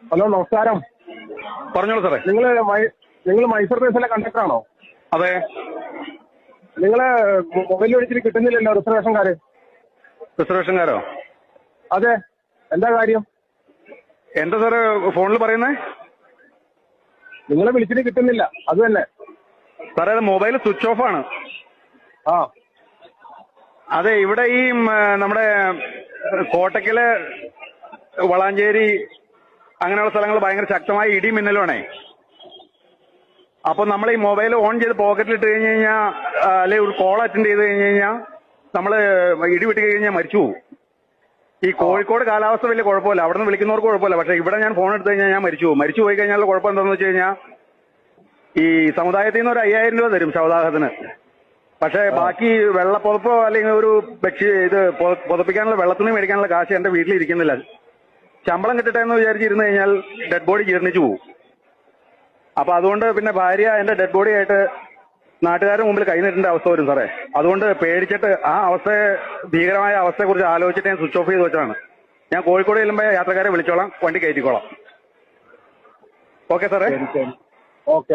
Hello, നമസ്കാരം. പറഞ്ഞോളൂ സാറേ. നിങ്ങൾ മൈസൂർ ബേസിലെ കണ്ടക്ടറാണോ? അതെ. നിങ്ങള് മൊബൈൽ വിളിച്ചിട്ട് കിട്ടുന്നില്ലല്ലോ റിസർവേഷൻകാര്. റിസർവേഷൻകാരോ? അതെ, എന്താ കാര്യം? എന്താ സാറ് ഫോണിൽ പറയുന്നേ? നിങ്ങളെ വിളിച്ചിട്ട് കിട്ടുന്നില്ല, അത് തന്നെ. സാറേ, അത് മൊബൈൽ സ്വിച്ച് ഓഫ് ആണ്. ആ, അതെ. ഇവിടെ ഈ നമ്മുടെ കോട്ടക്കല്, വളാഞ്ചേരി അങ്ങനെയുള്ള സ്ഥലങ്ങൾ ഭയങ്കര ശക്തമായ ഇടി മിന്നലുമാണേ. അപ്പൊ നമ്മൾ ഈ മൊബൈൽ ഓൺ ചെയ്ത് പോക്കറ്റിൽ ഇട്ട് കഴിഞ്ഞ് കഴിഞ്ഞാൽ, അല്ലെങ്കിൽ ഒരു കോൾ അറ്റൻഡ് ചെയ്ത് കഴിഞ്ഞ് കഴിഞ്ഞാൽ നമ്മള് ഇടി വിട്ട് കഴിഞ്ഞാൽ മരിച്ചു പോകും. ഈ കോഴിക്കോട് കാലാവസ്ഥ വലിയ കുഴപ്പമില്ല, അവിടെ നിന്ന് വിളിക്കുന്നവർക്ക് കുഴപ്പമില്ല. പക്ഷെ ഇവിടെ ഞാൻ ഫോൺ എടുത്തു കഴിഞ്ഞാൽ ഞാൻ മരിച്ചു പോകും. മരിച്ചു പോയി കഴിഞ്ഞാൽ കുഴപ്പം എന്താണെന്ന് വെച്ച് കഴിഞ്ഞാൽ, ഈ സമുദായത്തിൽ നിന്ന് ഒരു 5000 രൂപ തരും ശവദാഹത്തിന്. പക്ഷെ ബാക്കി വെള്ളപ്പുതപ്പോ അല്ലെങ്കിൽ ഒരു പുതപ്പിക്കാനുള്ള വെള്ളത്തിന് മേടിക്കാനുള്ള കാശ് എന്റെ വീട്ടിലിരിക്കുന്നില്ല. ശമ്പളം കിട്ടട്ടെ എന്ന് വിചാരിച്ചിരുന്നു കഴിഞ്ഞാൽ ഡെഡ് ബോഡി ജീർണിച്ചു പോകും. അപ്പൊ അതുകൊണ്ട് പിന്നെ ഭാര്യ എന്റെ ഡെഡ് ബോഡി ആയിട്ട് നാട്ടുകാരുടെ മുമ്പിൽ കൈനീട്ടേണ്ട അവസ്ഥ വരും സാറേ. അതുകൊണ്ട് പേടിച്ചിട്ട് ആ ഭീകരമായ അവസ്ഥയെക്കുറിച്ച് ആലോചിച്ചിട്ട് ഞാൻ സ്വിച്ച് ഓഫ് ചെയ്ത് വെച്ചാണ്. ഞാൻ കോഴിക്കോട് ചെല്ലുമ്പോൾ യാത്രക്കാരെ വിളിച്ചോളാം, വണ്ടി കയറ്റിക്കോളാം. ഓക്കെ സാറേ. ഓക്കെ.